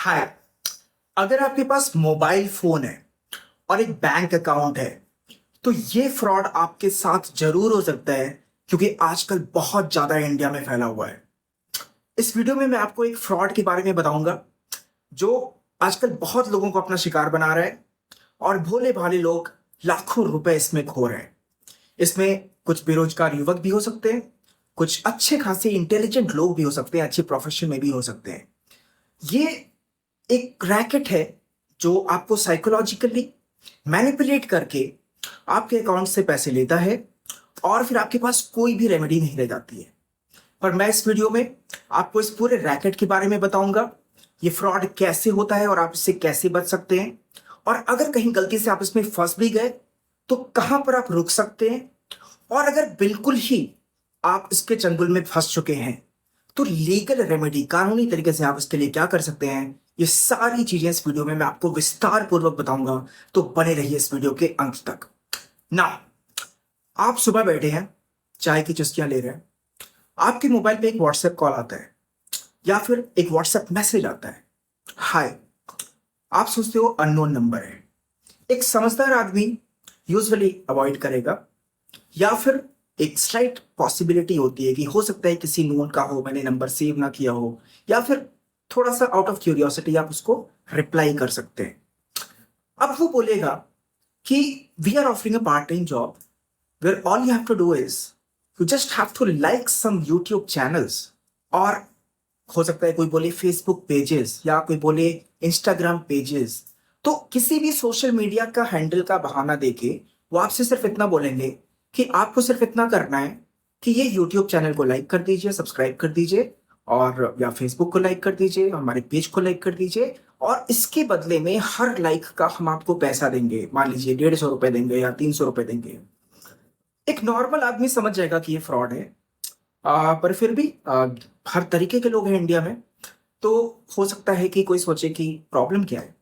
हाय। अगर आपके पास mobile phone है और एक बैंक अकाउंट है तो ये फ्रॉड आपके साथ जरूर हो सकता है, क्योंकि आजकल बहुत ज्यादा इंडिया में फैला हुआ है। इस वीडियो में मैं आपको एक फ्रॉड के बारे में बताऊंगा जो आजकल बहुत लोगों को अपना शिकार बना रहा है, और भोले भाले लोग लाखों रुपए इसमें खो रहे हैं। इसमें कुछ बेरोजगार युवक भी हो सकते हैं, कुछ अच्छे खासे इंटेलिजेंट लोग भी हो सकते हैं, अच्छे प्रोफेशन में भी हो सकते हैं। ये एक रैकेट है जो आपको साइकोलॉजिकली मैनिपुलेट करके आपके अकाउंट से पैसे लेता है, और फिर आपके पास कोई भी रेमेडी नहीं रह जाती है। पर मैं इस वीडियो में आपको इस पूरे रैकेट के बारे में बताऊंगा, ये फ्रॉड कैसे होता है और आप इससे कैसे बच सकते हैं, और अगर कहीं गलती से आप इसमें फंस भी गए तो कहां पर आप रुक सकते हैं, और अगर बिल्कुल ही आप इसके चंगुल में फंस चुके हैं तो लीगल रेमेडी, कानूनी तरीके से आप इसके लिए क्या कर सकते हैं, ये सारी चीजें इस वीडियो में मैं आपको विस्तार पूर्वक बताऊंगा। तो बने रहिए इस वीडियो के अंत तक। ना, आप सुबह बैठे हैं, चाय की चुस्कियां ले रहे हैं, आपके मोबाइल पे एक व्हाट्सएप कॉल आता है या फिर एक व्हाट्सएप मैसेज आता है, हाय। आप सोचते हो अननोन नंबर है। एक समझदार आदमी यूजुअली अवॉइड करेगा, या फिर एक स्लाइट पॉसिबिलिटी होती है कि हो सकता है किसी नोन का हो, मैंने नंबर सेव ना किया हो, या फिर थोड़ा सा आउट ऑफ क्यूरियोसिटी आप उसको रिप्लाई कर सकते हैं। अब वो बोलेगा कि we are offering a part time job where all you have to do is you just have to like some YouTube channels, और हो सकता है कोई बोले फेसबुक पेजेस या कोई बोले इंस्टाग्राम पेजेस। तो किसी भी सोशल मीडिया का हैंडल का बहाना देके वो आपसे सिर्फ इतना बोलेंगे कि आपको सिर्फ इतना करना है कि ये यूट्यूब चैनल को लाइक कर दीजिए, सब्सक्राइब कर दीजिए, और या फेसबुक को लाइक कर दीजिए, हमारे पेज को लाइक कर दीजिए, और इसके बदले में हर लाइक का हम आपको पैसा देंगे। मान लीजिए 150 रुपए देंगे या 300 रुपए देंगे। एक नॉर्मल आदमी समझ जाएगा कि ये फ्रॉड है। पर फिर भी हर तरीके के लोग हैं इंडिया में। तो हो सकता है कि कोई सोचे कि प्रॉब्लम क्या है,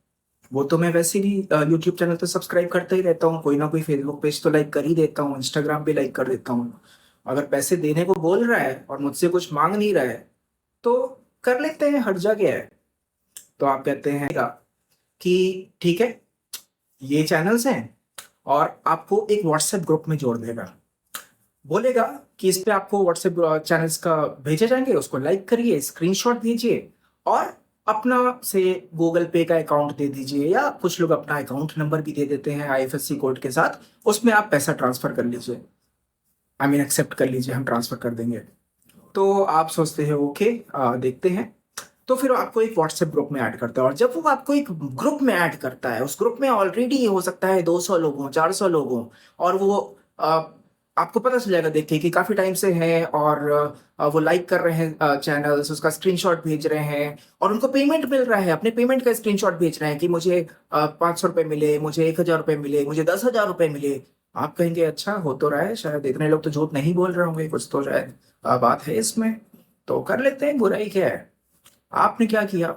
वो तो मैं वैसे भी यूट्यूब चैनल तो सब्सक्राइब करता ही रहता हूँ, कोई ना कोई फेसबुक पेज तो लाइक कर ही देता हूँ, इंस्टाग्राम भी लाइक कर देता हूँ। अगर पैसे देने को बोल रहा है और मुझसे कुछ मांग नहीं रहा है तो कर लेते हैं, हट जा गया है। तो आप कहते हैं कि ठीक है, ये चैनल्स हैं, और आपको एक व्हाट्सएप ग्रुप में जोड़ देगा। बोलेगा कि इस पे आपको व्हाट्सएप चैनल्स का भेजे जाएंगे, उसको लाइक करिए, स्क्रीनशॉट दीजिए, और अपना से गूगल पे का अकाउंट दे दीजिए, या कुछ लोग अपना अकाउंट नंबर भी दे देते हैं आईएफएससी कोड के साथ, उसमें आप पैसा ट्रांसफर कर लीजिए, आई मीन एक्सेप्ट कर लीजिए, हम ट्रांसफर कर देंगे। तो आप सोचते हैं ओके, देखते हैं। तो फिर आपको एक व्हाट्सएप ग्रुप में ऐड करता है, और जब वो आपको एक ग्रुप में ऐड करता है, उस ग्रुप में ऑलरेडी हो सकता है 200 लोग हों, 400 लोग हों, और वो आ, आपको पता चल जाएगा देख के कि काफी टाइम से हैं, और वो लाइक कर रहे हैं चैनल्स, उसका स्क्रीनशॉट भेज रहे हैं, और उनको पेमेंट मिल रहा है, अपने पेमेंट का स्क्रीनशॉट भेज रहे हैं कि मुझे 500 रुपये मिले, मुझे 1000 रुपये मिले, मुझे 10,000 रुपये मिले। आप कहेंगे अच्छा हो तो रहा है, शायद इतने लोग तो झूठ नहीं बोल रहे होंगे, कुछ तो शायद बात है इसमें, तो कर लेते हैं, बुराई क्या है। आपने क्या किया,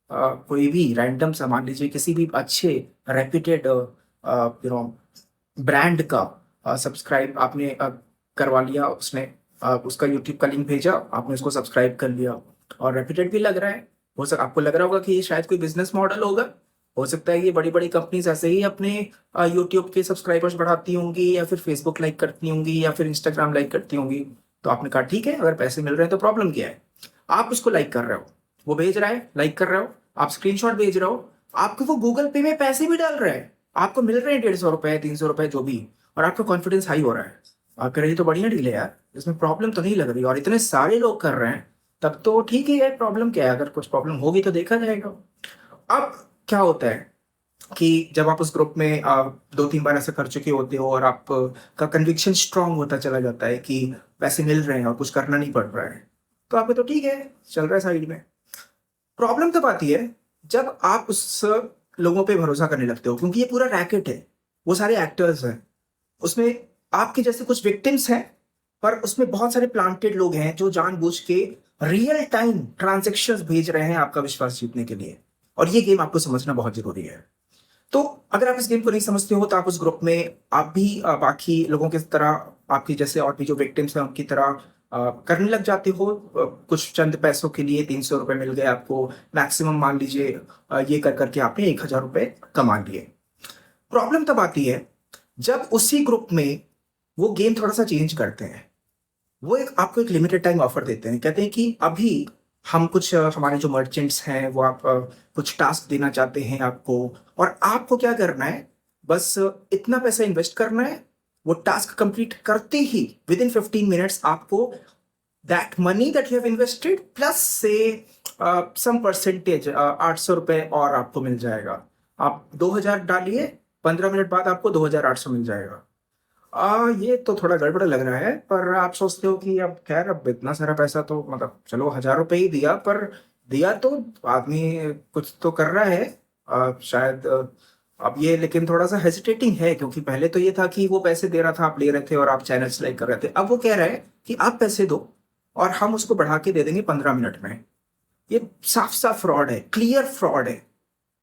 कोई भी रैंडम सा, मान लीजिए किसी भी अच्छे रेप्यूटेड ब्रांड का सब्सक्राइब आपने करवा लिया, उसने उसका यूट्यूब का लिंक भेजा, आपने उसको सब्सक्राइब कर लिया, और रेप्यूटेड भी लग रहा है। आपको लग रहा होगा कि ये शायद कोई बिजनेस मॉडल होगा। हो सकता है ये बड़ी बड़ी कंपनीज ऐसे ही अपने यूट्यूब के सब्सक्राइबर्स बढ़ाती होंगी, या फिर फेसबुक लाइक करती होंगी, या फिर इंस्टाग्राम लाइक करती होंगी। तो आपने कहा ठीक है, अगर पैसे मिल रहे हैं तो प्रॉब्लम क्या है। आप उसको लाइक कर रहे हो, वो भेज रहा है, लाइक कर रहे हो, आप स्क्रीनशॉट भेज रहे हो, आपको वो गूगल पे में पैसे भी डाल रहा है, आपको मिल रहे हैं 150 रुपए, 300 रुपए, जो भी, और आपका कॉन्फिडेंस हाई हो रहा है। आप कह रहे तो बढ़िया डील है यार, इसमें प्रॉब्लम तो नहीं लग रही, और इतने सारे लोग कर रहे हैं, तब तो ठीक ही है। प्रॉब्लम क्या है, अगर कुछ प्रॉब्लम होगी तो देखा जाएगा। अब क्या होता है कि जब आप उस ग्रुप में 2-3 बार ऐसा कर चुके होते हो, और आप का कन्विक्शन स्ट्रांग होता चला जाता है कि पैसे मिल रहे हैं और कुछ करना नहीं पड़ रहा है, तो आपको तो ठीक है, चल रहा है साइड में। प्रॉब्लम तब आती है जब आप उस लोगों पे भरोसा करने लगते हो, क्योंकि ये पूरा रैकेट है, वो सारे एक्टर्स हैं, उसमें आपके जैसे कुछ विक्टिम्स हैं, पर उसमें बहुत सारे प्लांटेड लोग हैं जो जानबूझ के रियल टाइम ट्रांजेक्शन्स भेज रहे हैं आपका विश्वास जीतने के लिए। और ये गेम आपको समझना बहुत जरूरी है। तो अगर आप इस गेम को नहीं समझते हो तो आप उस ग्रुप में, आप भी बाकी लोगों की तरह, आपकी जैसे और भी जो विक्टिम्स हैं उनकी तरह करने लग जाते हो। कुछ चंद पैसों के लिए 300 रुपये मिल गए आपको, मैक्सिमम मान लीजिए ये कर करके आपने 1,000 रुपये कमा लिए। प्रॉब्लम तब आती है जब उसी ग्रुप में वो गेम थोड़ा सा चेंज करते हैं। वो एक आपको एक लिमिटेड टाइम ऑफर देते हैं, कहते हैं कि अभी हम कुछ हमारे जो मर्चेंट्स हैं वो आप कुछ टास्क देना चाहते हैं आपको, और आपको क्या करना है, बस इतना पैसा इन्वेस्ट करना है। वो टास्क कंप्लीट करते ही विद इन 15 मिनट्स आपको that money that you have invested plus से सम परसेंटेज 800 रुपये और आपको मिल जाएगा। आप 2,000 डालिए, 15 मिनट बाद आपको 2,800 मिल जाएगा। ये तो थोड़ा गड़बड़ लग रहा है, पर आप सोचते हो कि अब खैर अब इतना सारा पैसा तो मतलब चलो 1,000 रुपये ही दिया, पर दिया तो आदमी कुछ तो कर रहा है। शायद अब ये लेकिन थोड़ा सा हेजिटेटिंग है, क्योंकि पहले तो ये था कि वो पैसे दे रहा था, आप ले रहे थे और आप चैनल लाइक कर रहे थे। अब वो कह रहा है कि आप पैसे दो और हम उसको बढ़ा के दे देंगे 15 मिनट में। ये साफ साफ फ्रॉड है, क्लियर फ्रॉड है।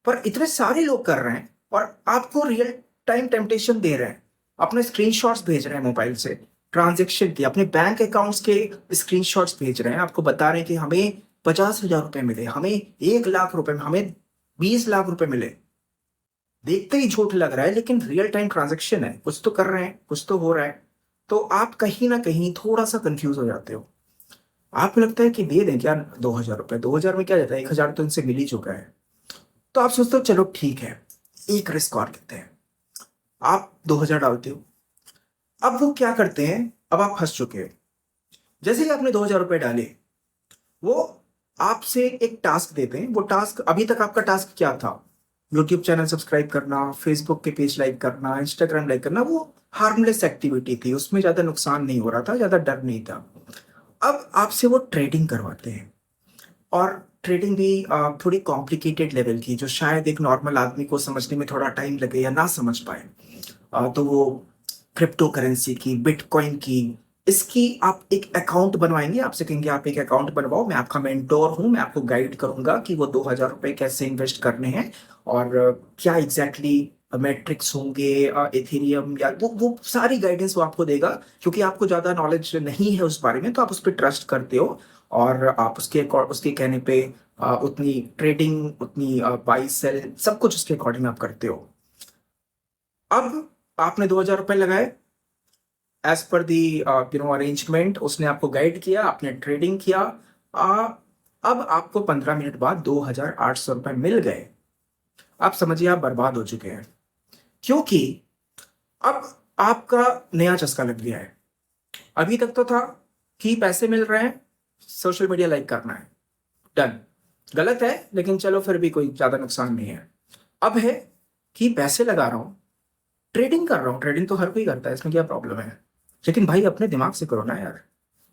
पर इतने सारे लोग कर रहे हैं और आपको रियल टाइम टेम्पटेशन दे रहे हैं, अपने स्क्रीनशॉट्स भेज रहे हैं मोबाइल से ट्रांजेक्शन की, अपने बैंक अकाउंट्स के स्क्रीनशॉट्स भेज रहे हैं, आपको बता रहे हैं कि हमें 50,000 रुपए मिले, हमें 1 लाख रुपए, हमें 20 लाख रुपए मिले। देखते ही झूठ लग रहा है, लेकिन रियल टाइम ट्रांजेक्शन है, कुछ तो कर रहे हैं, कुछ तो हो रहा है। तो आप कहीं ना कहीं थोड़ा सा कंफ्यूज हो जाते हो। आपको लगता है कि दे दें क्या 2,000 रुपए, 2,000 में क्या जाता है, 1,000 तो इनसे मिल ही चुका है। तो आप सोचते हो चलो ठीक है, एक रिस्क और लेते हैं। आप 2,000 डालते हो। अब वो क्या करते हैं, अब आप फंस चुके हो। जैसे ही आपने 2,000 रुपए डाले, वो आपसे एक टास्क देते हैं। वो टास्क, अभी तक आपका टास्क क्या था, यूट्यूब चैनल सब्सक्राइब करना, फेसबुक के पेज लाइक करना, इंस्टाग्राम लाइक करना, वो हार्मलेस एक्टिविटी थी, उसमें ज्यादा नुकसान नहीं हो रहा था, ज्यादा डर नहीं था। अब आपसे वो ट्रेडिंग करवाते हैं, और ट्रेडिंग भी थोड़ी कॉम्प्लिकेटेड लेवल की, जो शायद एक नॉर्मल आदमी को समझने में थोड़ा टाइम लगे या ना समझ पाए। तो वो क्रिप्टो करेंसी की, बिटकॉइन की, इसकी आप एक अकाउंट बनवाएंगे, आपसे कहेंगे आप एक अकाउंट बनवाओ, मैं आपका मेंटोर हूं, मैं आपको गाइड करूंगा कि वो 2,000 रुपए कैसे इन्वेस्ट करने हैं और क्या एग्जैक्टली मैट्रिक्स होंगे, एथेरियम, या वो सारी गाइडेंस वो आपको देगा। क्योंकि आपको ज्यादा नॉलेज नहीं है उस बारे में, तो आप उस पर ट्रस्ट करते हो और आप उसके कहने पे उतनी ट्रेडिंग, उतनी बाई सेल, सब कुछ उसके अकॉर्डिंग आप करते हो। अब आपने 2,000 रुपए लगाए, एज पर दी अरेंजमेंट, उसने आपको गाइड किया, आपने ट्रेडिंग किया। आ, अब आपको 15 मिनट बाद 2,800 रुपए मिल गए। आप समझिए आप बर्बाद हो चुके हैं, क्योंकि अब आपका नया चस्का लग गया है। अभी तक तो था कि पैसे मिल रहे हैं, सोशल मीडिया लाइक करना है, डन। गलत है, लेकिन चलो फिर भी कोई ज्यादा नुकसान नहीं है। अब है कि पैसे लगा रहा हूं, ट्रेडिंग कर रहा हूं, ट्रेडिंग तो हर कोई करता है, इसमें क्या प्रॉब्लम है। लेकिन भाई अपने दिमाग से करो ना यार।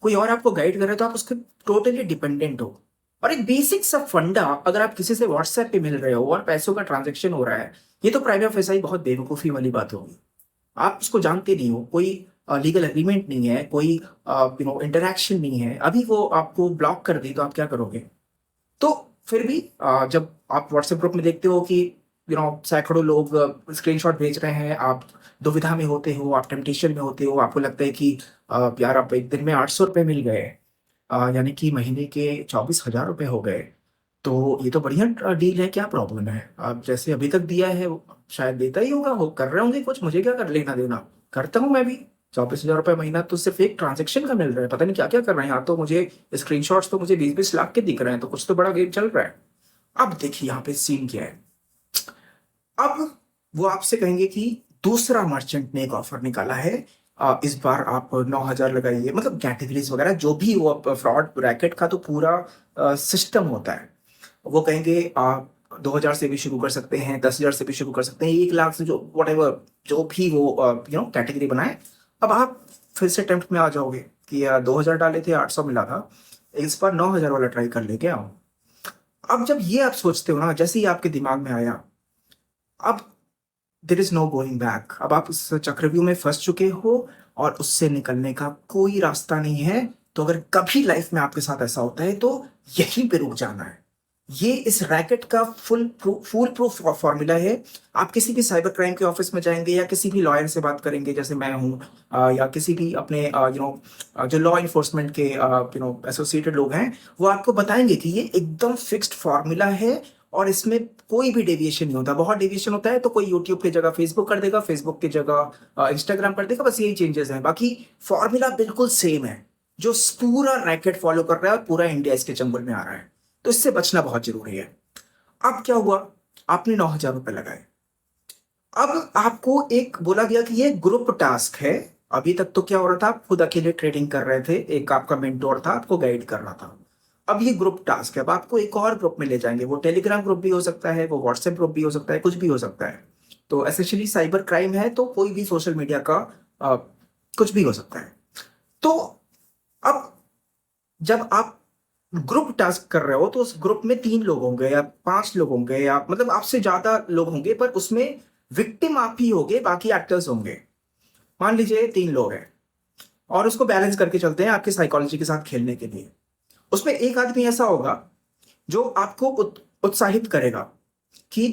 कोई और आपको गाइड कर रहा है तो आप उसके टोटली डिपेंडेंट हो। और एक बेसिक सा फंडा, अगर आप किसी से व्हाट्सएप पे मिल रहे हो और पैसों का ट्रांजेक्शन हो रहा है, ये तो प्राइवेट ऑफिस ही बहुत बेवकूफ़ी वाली बात होगी। आप उसको जानते नहीं हो, कोई लीगल एग्रीमेंट नहीं है, कोई इंटरेक्शन नहीं है, अभी वो आपको ब्लॉक कर दी तो आप क्या करोगे। तो फिर भी जब आप व्हाट्सएप ग्रुप में देखते हो कि सैकड़ों लोग स्क्रीनशॉट भेज रहे हैं, आप दुविधा में होते हो, आप टेम्पटेशन में होते हो, आपको लगता है कि यार आप एक दिन में 800 रुपये मिल गए, यानी कि महीने के 24,000 रुपये हो गए, तो ये तो बढ़िया डील है, क्या प्रॉब्लम है। आप जैसे अभी तक दिया है शायद देता ही होगा, वो कर रहे होंगे कुछ, मुझे क्या कर लेना देना, करता हूँ मैं भी। 24,000 रुपये महीना तो सिर्फ एक ट्रांजेक्शन का मिल रहा है, पता नहीं क्या क्या कर रहे हैं। यहाँ तो मुझे स्क्रीनशॉट्स तो मुझे 20-20 लाख के दिख रहे हैं, तो कुछ तो बड़ा गेम चल रहा है। अब देखिए यहाँ पे सीन क्या है। अब वो आपसे कहेंगे कि दूसरा मर्चेंट ने एक ऑफर निकाला है, इस बार आप 9,000 लगाइए, मतलब कैटेगरीज वगैरह जो भी वो फ्रॉड ब्रैकेट का तो पूरा सिस्टम होता है। वो कहेंगे आप 2,000 से भी शुरू कर सकते हैं, 10,000 से भी शुरू कर सकते हैं, 1 लाख से, जो whatever, जो भी वो कैटेगरी बनाए। अब आप फिर से अटेम्प्ट में आ जाओगे कि 2,000 डाले थे, 800 मिला था, इस बार 9,000 वाला ट्राई कर लेके आओ। अब जब ये आप सोचते हो ना, जैसे ही आपके दिमाग में आया, अब there is no going back. अब आप उस चक्रव्यूह में फंस चुके हो और उससे निकलने का कोई रास्ता नहीं है। तो अगर कभी लाइफ में आपके साथ ऐसा होता है तो यहीं पे रुक जाना है, ये इस रैकेट का फुल प्रूफ फॉर्मूला है। आप किसी भी साइबर क्राइम के ऑफिस में जाएंगे या किसी भी लॉयर से बात करेंगे जैसे मैं हूँ, या किसी भी अपने जो लॉ इन्फोर्समेंट के एसोसिएटेड लोग हैं, वो आपको बताएंगे कि ये एकदम फिक्स्ड फॉर्मूला है और इसमें कोई भी डेविएशन नहीं होता। बहुत डेविएशन होता है तो कोई यूट्यूब की जगह फेसबुक कर देगा, फेसबुक की जगह इंस्टाग्राम कर देगा, बस यही चेंजेस हैं, बाकी फॉर्मूला बिल्कुल सेम है जो पूरा रैकेट फॉलो कर रहा है और पूरा इंडिया इसके चंगुल में आ रहा है। तो इससे बचना बहुत जरूरी है। अब क्या हुआ, आपने 9,000 रुपए लगाए। अब आपको एक बोला गया कि ये ग्रुप टास्क है। अभी तक तो क्या हो रहा था, आप खुद अकेले ट्रेडिंग कर रहे थे, एक आपका मेंटोर था आपको गाइड कर रहा था। अब ये ग्रुप टास्क है, अब आपको एक और ग्रुप में ले जाएंगे। वो टेलीग्राम ग्रुप भी हो सकता है, वो व्हाट्सएप ग्रुप भी हो सकता है, कुछ भी हो सकता है। तो एसेंशियली साइबर क्राइम है तो कोई भी सोशल मीडिया का अ, कुछ भी हो सकता है। तो अब जब आप ग्रुप टास्क कर रहे हो तो उस ग्रुप में 3 लोग होंगे या 5 लोग होंगे या मतलब आपसे ज्यादा लोग होंगे, पर उसमें विक्टिम आप ही होंगे, बाकी एक्टर्स होंगे। मान लीजिए 3 लोग हैं और उसको बैलेंस करके चलते हैं आपकी साइकोलॉजी के साथ खेलने के लिए। उसमें एक आदमी ऐसा होगा जो आपको उत्साहित करेगा कि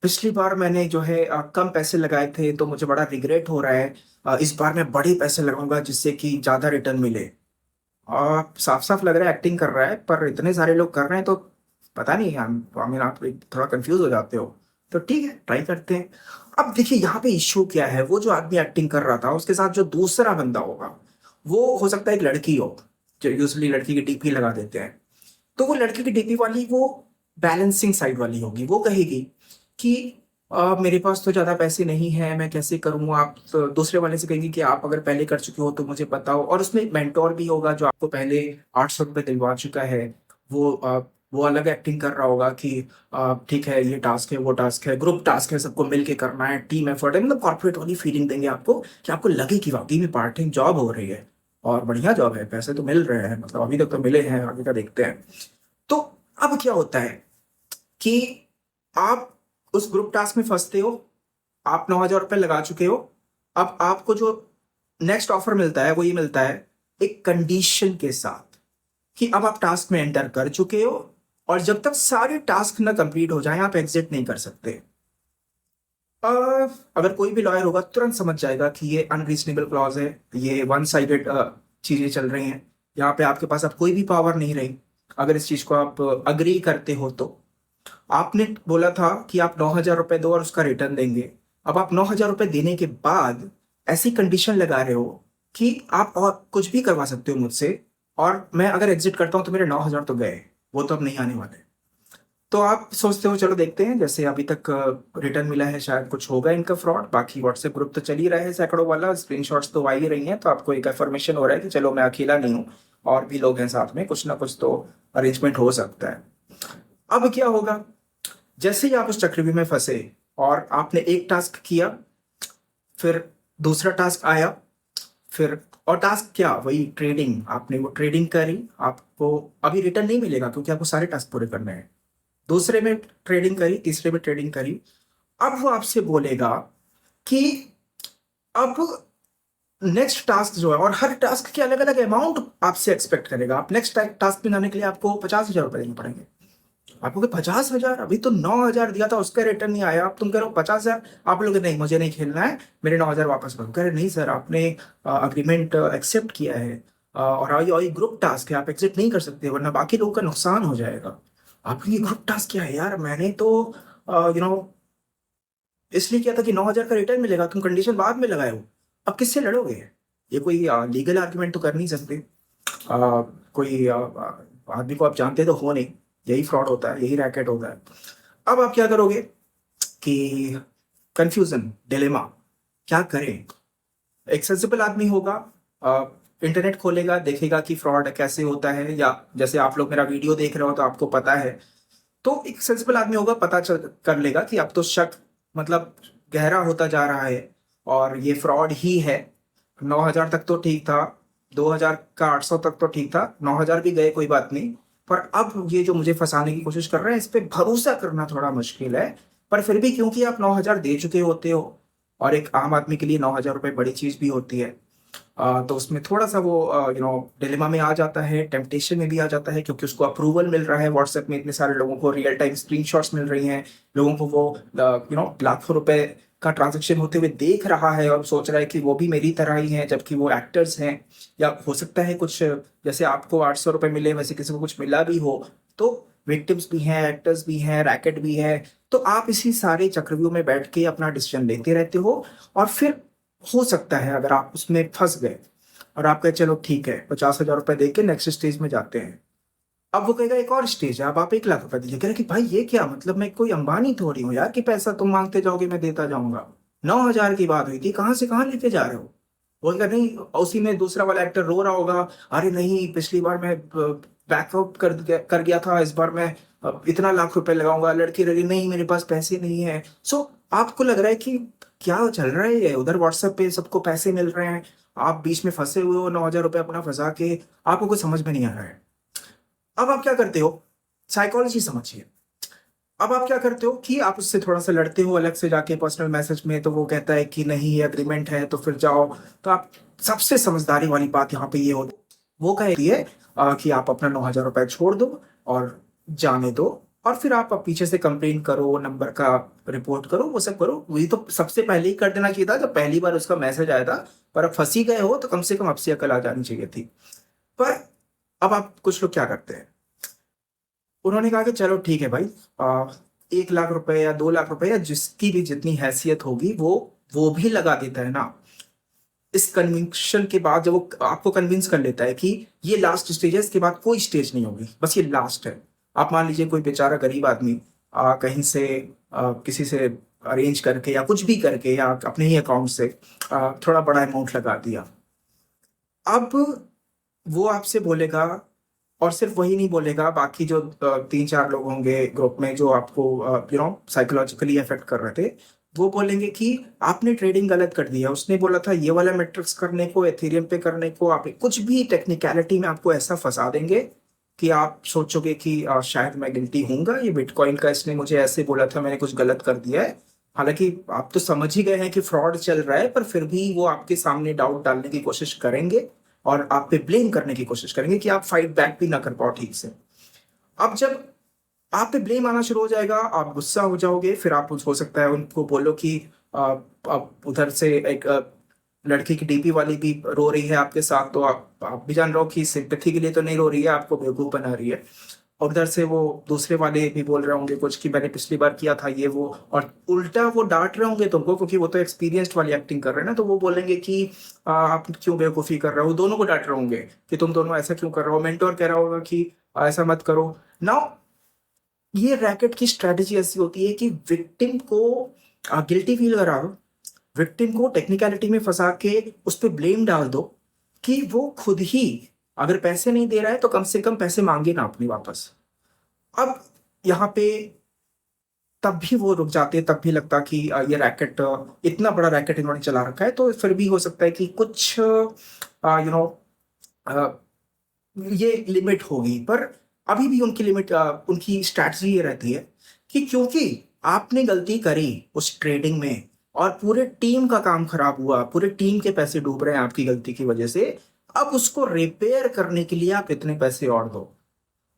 पिछली बार मैंने जो है कम पैसे लगाए थे तो मुझे बड़ा रिग्रेट हो रहा है, इस बार मैं बड़े पैसे लगाऊंगा जिससे कि ज्यादा रिटर्न मिले। और साफ साफ लग रहा है एक्टिंग कर रहा है, पर इतने सारे लोग कर रहे हैं तो पता नहीं, हम आई मीन आप थोड़ा कंफ्यूज हो जाते हो। तो ठीक है, ट्राई करते हैं। अब देखिए यहाँ पे इश्यू क्या है, वो जो आदमी एक्टिंग कर रहा था उसके साथ जो दूसरा बंदा होगा वो हो सकता है एक लड़की हो, जो यूजली लड़की की डीपी लगा देते हैं। तो वो लड़की की डीपी वाली वो बैलेंसिंग साइड वाली होगी, वो कहेगी कि मेरे पास तो ज्यादा पैसे नहीं है, मैं कैसे करूँ। आप तो दूसरे वाले से कहेंगे कि आप अगर पहले कर चुके हो तो मुझे बताओ। और उसमें मेंटोर भी होगा जो आपको पहले 800 रुपये दिलवा चुका है। वो अलग एक्टिंग कर रहा होगा कि ठीक है, ये टास्क है, वो टास्क है, ग्रुप टास्क है, सबको मिलके करना है, टीम एफर्ट है, मतलब कॉर्पोरेट वाली फीलिंग देंगे आपको कि आपको लगे कि वाकई में पार्ट टाइम जॉब हो रही है और बढ़िया जॉब है, पैसे तो मिल रहे हैं, मतलब अभी तक तो मिले हैं, आगे का देखते हैं। तो अब क्या होता है कि आप उस ग्रुप टास्क में फंसते हो, आप 9,000 रुपये लगा चुके हो। अब आपको जो नेक्स्ट ऑफर मिलता है वो ये मिलता है एक कंडीशन के साथ कि अब आप टास्क में एंटर कर चुके हो और जब तक सारे टास्क ना कंप्लीट हो जाए आप एग्जिट नहीं कर सकते। अ, अगर कोई भी लॉयर होगा तुरंत समझ जाएगा कि ये अनरीजनेबल क्लॉज है, ये वन साइडेड चीजें चल रही हैं। यहाँ पे आपके पास अब कोई भी पावर नहीं रही अगर इस चीज को आप अग्री करते हो तो। आपने बोला था कि आप 9,000 रुपये दो और उसका रिटर्न देंगे। अब आप 9,000 रुपये देने के बाद ऐसी कंडीशन लगा रहे हो कि आप और कुछ भी करवा सकते हो मुझसे, और मैं अगर एग्जिट करता हूं तो मेरे 9,000 तो गए, वो तो अब नहीं आने वाले। तो आप सोचते हो चलो देखते हैं, जैसे अभी तक रिटर्न मिला है शायद कुछ होगा इनका फ्रॉड। बाकी व्हाट्सएप ग्रुप तो चल ही रहा है सैकड़ों वाला, स्क्रीनशॉट्स तो आ ही रही हैं, तो आपको एक इन्फॉर्मेशन हो रहा है कि चलो मैं अकेला नहीं हूँ, और भी लोग हैं साथ में, कुछ ना कुछ तो अरेंजमेंट हो सकता है। अब क्या होगा, जैसे ही आप उस चक्रव्यूह में फंसे और आपने एक टास्क किया, फिर दूसरा टास्क आया, फिर और टास्क क्या, वही ट्रेडिंग, आपने वो ट्रेडिंग करी। आपको अभी रिटर्न नहीं मिलेगा क्योंकि आपको सारे टास्क पूरे करने हैं। दूसरे में ट्रेडिंग करी, तीसरे में ट्रेडिंग करी। अब वो आपसे बोलेगा कि अब नेक्स्ट टास्क जो है, और हर टास्क के अलग अलग अमाउंट आपसे एक्सपेक्ट करेगा। आप नेक्स्ट टास्क में जाने के लिए आपको 50,000 रुपये देने पड़ेंगे। आपको 50,000, अभी तो 9,000 दिया था उसका रिटर्न नहीं आया, अब तुम कह रहे हो 50,000। आप लोग नहीं, मुझे नहीं खेलना है, मेरे 9,000 वापस करो। कह रहे नहीं सर, आपने अग्रीमेंट एक्सेप्ट किया है, और आई ग्रुप टास्क है, आप एक्सेप्ट नहीं कर सकते वरना बाकी लोगों का नुकसान हो जाएगा। आपके ये ग्रुप टास्क क्या है यार, मैंने तो यू नो इसलिए किया था कि 9,000 का रिटर्न मिलेगा, तुम कंडीशन बाद में लगाए हो। अब किससे लड़ोगे, ये कोई लीगल आर्ग्यूमेंट तो कर नहीं सकते। कोई आदमी को आप जानते तो हो नहीं। यही फ्रॉड होता है, यही रैकेट होता है। अब आप क्या करोगे कि कंफ्यूजन, डिलेमा, क्या करें। एक सेंसिबल आदमी होगा, इंटरनेट खोलेगा, देखेगा कि फ्रॉड कैसे होता है, या जैसे आप लोग मेरा वीडियो देख रहे हो तो आपको पता है। तो एक सेंसिबल आदमी होगा, पता चल कर लेगा कि अब तो शक मतलब गहरा होता जा रहा है और ये फ्रॉड ही है। 9,000 तक तो ठीक था, 2,000 का 800 तक तो ठीक था, 9,000 भी गए कोई बात नहीं, पर अब ये जो मुझे फंसाने की कोशिश कर रहे हैं इस पे भरोसा करना थोड़ा मुश्किल है। पर फिर भी क्योंकि आप 9,000 दे चुके होते हो, और एक आम आदमी के लिए 9,000 रुपये बड़ी चीज भी होती है, तो उसमें थोड़ा सा वो डिलेमा में आ जाता है, टेम्पटेशन में भी आ जाता है, क्योंकि उसको अप्रूवल मिल रहा है व्हाट्सएप में, इतने सारे लोगों को रियल टाइम स्क्रीनशॉट्स मिल रही हैं, लोगों को वो लाखों रुपए का ट्रांजैक्शन होते हुए देख रहा है और सोच रहा है कि वो भी मेरी तरह ही हैं, जबकि वो एक्टर्स हैं। या हो सकता है कुछ जैसे आपको 800 रुपये मिले वैसे किसी को कुछ मिला भी हो। तो विक्टिम्स भी हैं, एक्टर्स भी हैं, रैकेट भी है। तो आप इसी सारे चक्रव्यूह में बैठ के अपना डिसीजन लेते रहते हो, और फिर हो सकता है अगर आप उसमें फंस गए और आप कहे चलो ठीक है 50,000 रुपए दे के नेक्स्ट स्टेज में जाते हैं। अब वो कहेगा एक और स्टेज है, अब आप 1 लाख रुपए दीजिए। कह रहे कि भाई ये क्या मतलब, मैं कोई अंबानी थोड़ी हूँ यार कि पैसा तुम मांगते जाओगे मैं देता जाऊंगा। 9,000 की बात हुई थी, कहाँ से कहाँ लेके जा रहे हो। बोलेगा नहीं, उसी में दूसरा वाला एक्टर रो रहा होगा, अरे नहीं पिछली बार मैं बैकआउट कर गया था, इस बार मैं इतना लाख रुपए लगाऊंगा। लड़की रही नहीं मेरे पास पैसे नहीं है। सो आपको लग रहा है कि क्या चल रहा है, ये उधर व्हाट्सएप पे सबको पैसे मिल रहे हैं, आप बीच में फंसे हुए हो 9,000 रुपये अपना फंसा के, आपको कुछ समझ में नहीं आ रहा है। अब आप क्या करते हो, साइकोलॉजी समझिए। अब आप क्या करते हो कि आप उससे थोड़ा सा लड़ते हो अलग से जाके पर्सनल मैसेज में, तो वो कहता है कि नहीं ये अग्रीमेंट है तो फिर जाओ। तो आप सबसे समझदारी वाली बात यहाँ पे ये होती, वो कहती है कि आप अपना 9,000 रुपये छोड़ दो और जाने दो, और फिर आप पीछे से कंप्लेन करो, नंबर का रिपोर्ट करो, वो सब करो। वही तो सबसे पहले ही कर देना चाहिए था जब पहली बार उसका मैसेज आया था। पर अब फंसी गए हो तो कम से कम अब से अकल आ जानी चाहिए थी। पर अब आप कुछ लोग क्या करते हैं, उन्होंने कहा कि चलो ठीक है भाई, 1 लाख रुपए या 2 लाख रुपए या जिसकी भी जितनी हैसियत होगी वो भी लगा देता है ना। इस कन्विक्शन के बाद जब वो आपको कन्विंस कर लेता है कि ये लास्ट स्टेज है, इसके बाद कोई स्टेज नहीं होगी, बस ये लास्ट है। आप मान लीजिए कोई बेचारा गरीब आदमी कहीं से किसी से अरेंज करके या कुछ भी करके या अपने ही अकाउंट से थोड़ा बड़ा अमाउंट लगा दिया। अब वो आपसे बोलेगा, और सिर्फ वही नहीं बोलेगा, बाकी जो 3-4 लोग होंगे ग्रुप में जो आपको साइकोलॉजिकली अफेक्ट कर रहे थे, वो बोलेंगे कि आपने ट्रेडिंग गलत कर दिया, उसने बोला था ये वाला मैट्रिक्स करने को, एथेरियम पे करने को, आप कुछ भी टेक्निकलिटी में आपको ऐसा फंसा देंगे कि आप सोचोगे कि शायद मैं गिल्टी हूंगा, ये बिटकॉइन का इसने मुझे ऐसे बोला था, मैंने कुछ गलत कर दिया है। हालांकि आप तो समझ ही गए हैं कि फ्रॉड चल रहा है, पर फिर भी वो आपके सामने डाउट डालने की कोशिश करेंगे और आप पे ब्लेम करने की कोशिश करेंगे कि आप फाइट बैक भी ना कर पाओ ठीक से। अब जब आप पे ब्लेम आना शुरू हो जाएगा, आप गुस्सा हो जाओगे, फिर आप हो सकता है उनको बोलो कि आप उधर से एक लड़की की डीपी वाली भी रो रही है आपके साथ, तो आप भी जान रहे हो कि सिंपैथी के लिए तो नहीं रो रही है, आपको बेवकूफ बना रही है। और उधर से वो दूसरे वाले भी बोल रहे होंगे कुछ कि मैंने पिछली बार किया था ये वो, और उल्टा वो डांट रहे होंगे तुमको, क्योंकि वो तो एक्सपीरियंस्ड वाली एक्टिंग कर रहे हैं ना। तो वो बोलेंगे कि आप क्यों बेवकूफ़ी कर रहे हो, दोनों को डांट रहे होंगे कि तुम दोनों ऐसा क्यों कर रहे हो। मेंटोर कह रहा होगा कि ऐसा मत करो। नाउ ये रैकेट की स्ट्रेटेजी ऐसी होती है कि विक्टिम को गिल्टी फील करा दो, विक्टिम को टेक्निकलिटी में फंसा के उस पर ब्लेम डाल दो कि वो खुद ही अगर पैसे नहीं दे रहा है तो कम से कम पैसे मांगे ना अपनी वापस। अब यहाँ पे तब भी वो रुक जाते हैं, तब भी लगता कि ये रैकेट, इतना बड़ा रैकेट इन्होंने चला रखा है, तो फिर भी हो सकता है कि कुछ यू नो ये लिमिट होगी। पर अभी भी उनकी लिमिट, उनकी स्ट्रैटेजी ये रहती है कि क्योंकि आपने गलती करी उस ट्रेडिंग में और पूरे टीम का काम खराब हुआ, पूरे टीम के पैसे डूब रहे हैं आपकी गलती की वजह से, अब उसको रिपेयर करने के लिए आप इतने पैसे और दो।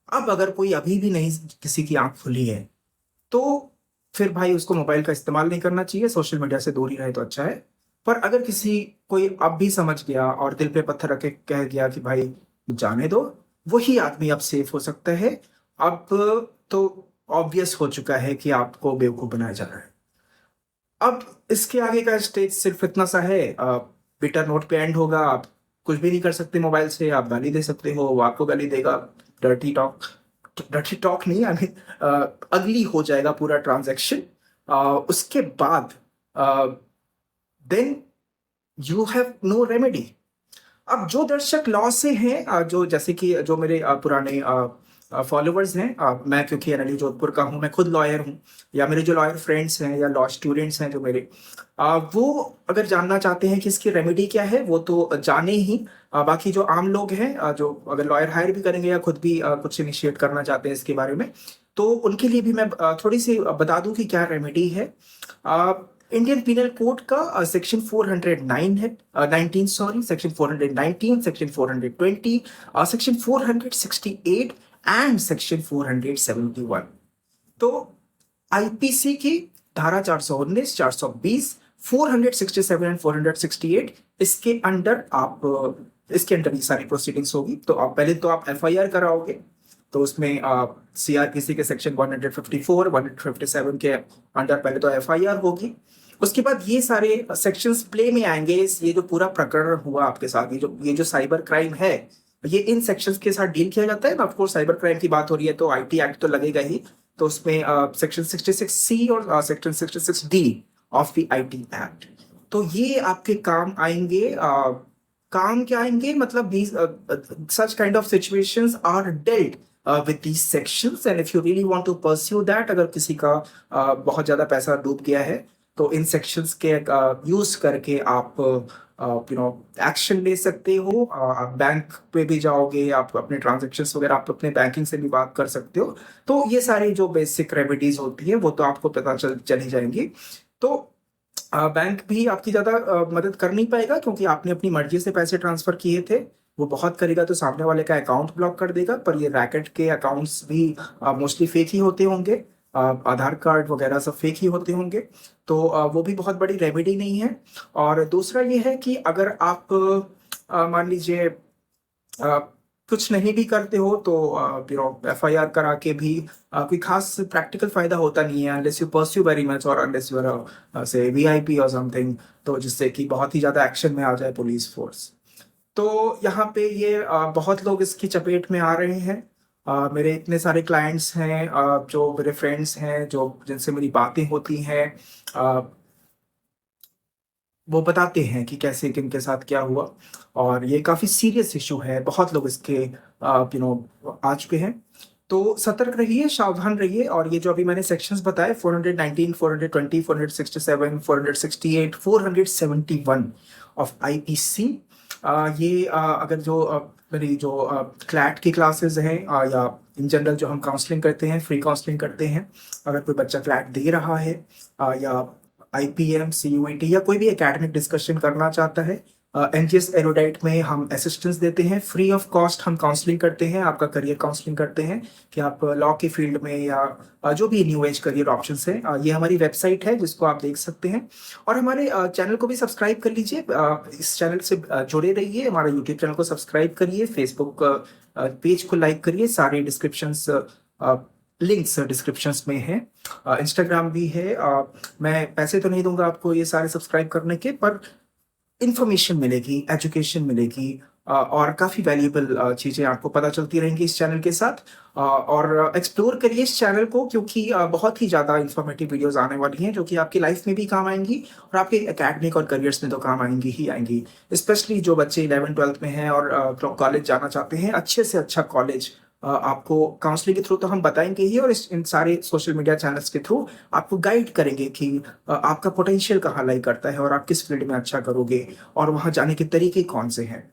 अब अगर कोई अभी भी नहीं, किसी की आंख खुली है, तो फिर भाई उसको मोबाइल का इस्तेमाल नहीं करना चाहिए, सोशल मीडिया से दूर ही रहे तो अच्छा है। पर अगर किसी कोई अब भी समझ गया और दिल पे पत्थर रख के कह गया कि भाई जाने दो, वही आदमी अब सेफ हो सकता है। अब तो ऑब्वियस हो चुका है कि आपको बेवकूफ बनाया जा रहा है। अब इसके आगे का स्टेज सिर्फ इतना सा है, बिटर नोट पे एंड होगा, आप कुछ भी नहीं कर सकते मोबाइल से, आप गाली दे सकते हो, वो आपको गाली देगा, डर्टी टॉक, डर्टी टॉक नहीं, आई मीन अगली हो जाएगा पूरा ट्रांजैक्शन। उसके बाद then you have no remedy. अब जो दर्शक लॉ से हैं, जो जैसे कि जो मेरे पुराने फॉलोअर्स हैं, मैं क्योंकि एनएलयू जोधपुर का हूँ, मैं खुद लॉयर हूँ, या मेरे जो लॉयर फ्रेंड्स हैं या लॉ स्टूडेंट्स हैं जो मेरे, वो अगर जानना चाहते हैं कि इसकी रेमेडी क्या है वो तो जाने ही। बाकी जो आम लोग हैं, जो अगर लॉयर हायर भी करेंगे या खुद भी कुछ इनिशिएट करना चाहते हैं इसके बारे में, तो उनके लिए भी मैं थोड़ी सी बता दूं कि क्या रेमेडी है। इंडियन पिनल कोड का सेक्शन 409 है, 19 sorry, section 419, section 420, section 468 and section 471। तो आईपीसी की धारा 419, 420, 467 एंड 468, इसके अंडर ये सारी प्रोसीडिंग्स होगी। तो आप पहले तो आप एफआईआर कराओगे, तो उसमें सीआरपीसी के सेक्शन 154, 157 के अंडर पहले तो एफआईआर होगी। उसके बाद ये सारे सेक्शंस प्ले में आएंगे। ये जो पूरा प्रकरण हुआ आपके साथ, ये जो साइबर क्राइम है, ये इन सेक्शंस के साथ डील किया जाता है ना। ऑफकोर्स साइबर क्राइम की बात हो रही है तो आईटी एक्ट तो लगेगा ही। तो उसमें सेक्शन 66C और section 66D of the IT act, तो ये आपके काम आएंगे। काम क्या आएंगे, मतलब such kind of situations are dealt with these sections, and if you really want to pursue that, अगर किसी का बहुत ज्यादा पैसा डूब गया है तो इन सेक्शंस के यूज करके आप एक्शन ले सकते हो। आप बैंक पे भी जाओगे, आप अपने ट्रांजेक्शन्स वगैरह आप अपने बैंकिंग से भी बात कर सकते हो। तो ये सारी जो बेसिक रेमेडीज होती है वो तो आपको पता चली जाएंगी। तो बैंक भी आपकी ज्यादा मदद कर नहीं पाएगा, क्योंकि आपने अपनी मर्जी से पैसे ट्रांसफर किए थे। वो बहुत करेगा तो सामने वाले का अकाउंट ब्लॉक कर देगा, पर ये रैकेट के अकाउंट्स भी मोस्टली फेक ही होते होंगे। आधार कार्ड वगैरह सब फेक ही होते होंगे। तो वो भी बहुत बड़ी रेमेडी नहीं है। और दूसरा ये है कि अगर आप मान लीजिए कुछ नहीं भी करते हो तो एफआईआर करा के भी कोई खास प्रैक्टिकल फायदा होता नहीं है, unless you pursue very much और अनलेस यू आर से वीआईपी और समथिंग, तो जिससे कि बहुत ही ज्यादा एक्शन में आ जाए पुलिस फोर्स। तो यहाँ पे ये बहुत लोग इसकी चपेट में आ रहे हैं। मेरे इतने सारे क्लाइंट्स हैं, जो मेरे फ्रेंड्स हैं, जो जिनसे मेरी बातें होती हैं, वो बताते हैं कि कैसे किनके साथ क्या हुआ। और ये काफी सीरियस इशू है, बहुत लोग इसके आ चुके हैं। तो सतर्क रहिए, सावधान रहिए। और ये जो अभी मैंने सेक्शंस बताए 419, 420, 467, 468, 471 ऑफ आईपीसी, ये अगर जो मेरी जो क्लैट की क्लासेस हैं या इन जनरल जो हम काउंसलिंग करते हैं, फ्री काउंसलिंग करते हैं, अगर कोई बच्चा क्लैट दे रहा है या आईपीएम, सीयूईटी या कोई भी एकेडमिक डिस्कशन करना चाहता है, एनजीएस एरोडाइट में हम असिस्टेंस देते हैं, फ्री ऑफ कॉस्ट हम काउंसलिंग करते हैं, आपका करियर काउंसलिंग करते हैं कि आप लॉ के फील्ड में या जो भी न्यू एज करियर ऑप्शंस है। ये हमारी वेबसाइट है जिसको आप देख सकते हैं। और हमारे चैनल को भी सब्सक्राइब कर लीजिए, इस चैनल से जुड़े रहिए, हमारा यूट्यूब चैनल को सब्सक्राइब करिए, फेसबुक पेज को लाइक करिए, सारे डिस्क्रिप्शंस लिंक्स डिस्क्रिप्शंस में है, इंस्टाग्राम भी है। मैं पैसे तो नहीं दूंगा आपको ये सारे सब्सक्राइब करने के, पर इंफॉर्मेशन मिलेगी, एजुकेशन मिलेगी, और काफ़ी वैल्यूएबल चीज़ें आपको पता चलती रहेंगी इस चैनल के साथ। और एक्सप्लोर करिए इस चैनल को, क्योंकि बहुत ही ज़्यादा इंफॉर्मेटिव वीडियोस आने वाली हैं जो कि आपकी लाइफ में भी काम आएंगी और आपके एकेडमिक और करियर्स में तो काम आएंगी ही आएंगी। स्पेशली जो बच्चे 11th-12th में हैं और कॉलेज जाना चाहते हैं, अच्छे से अच्छा कॉलेज आपको काउंसलिंग के थ्रू तो हम बताएंगे ही, और इन सारे सोशल मीडिया चैनल्स के थ्रू आपको गाइड करेंगे कि आपका पोटेंशियल कहाँ लाई करता है और आप किस फील्ड में अच्छा करोगे और वहां जाने के तरीके कौन से हैं।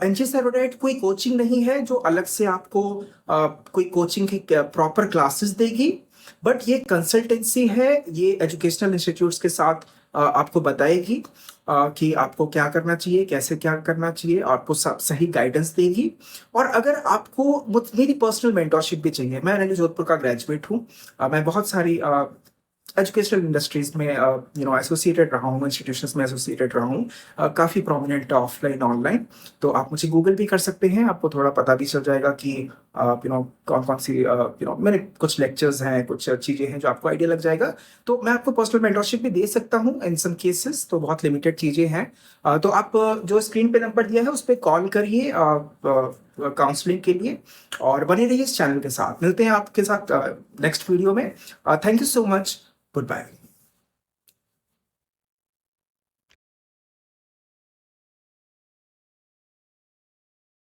एनजीएस एरोडाइट कोई कोचिंग नहीं है जो अलग से आपको कोई कोचिंग की प्रॉपर क्लासेस देगी, बट ये कंसल्टेंसी है। ये एजुकेशनल इंस्टीट्यूट्स के साथ आपको बताएगी कि आपको क्या करना चाहिए, कैसे क्या करना चाहिए, आपको सब सही गाइडेंस देगी। और अगर आपको मेरी पर्सनल मेंटरशिप भी चाहिए, मैं एनएलयू जोधपुर का ग्रेजुएट हूँ, मैं बहुत सारी एजुकेशनल इंडस्ट्रीज में एसोसिएटेड रहा हूँ, इंस्टीट्यूशंस में एसोसिएटेड रहा हूँ, काफ़ी प्रोमिनेंट ऑफलाइन ऑनलाइन। तो आप मुझे गूगल भी कर सकते हैं, आपको थोड़ा पता भी चल जाएगा कि कौन कौन सी मेरे कुछ लेक्चर्स हैं, कुछ चीज़ें हैं जो आपको आइडिया लग जाएगा। तो मैं आपको पर्सनल मेंटरशिप भी दे सकता हूँ इन सम केसेस, तो बहुत लिमिटेड चीज़ें हैं। तो आप जो स्क्रीन पे नंबर दिया है उस पर कॉल करिए काउंसलिंग के लिए, और बने रहिए इस चैनल के साथ। मिलते हैं आपके साथ नेक्स्ट वीडियो में। Thank you so much, good bye.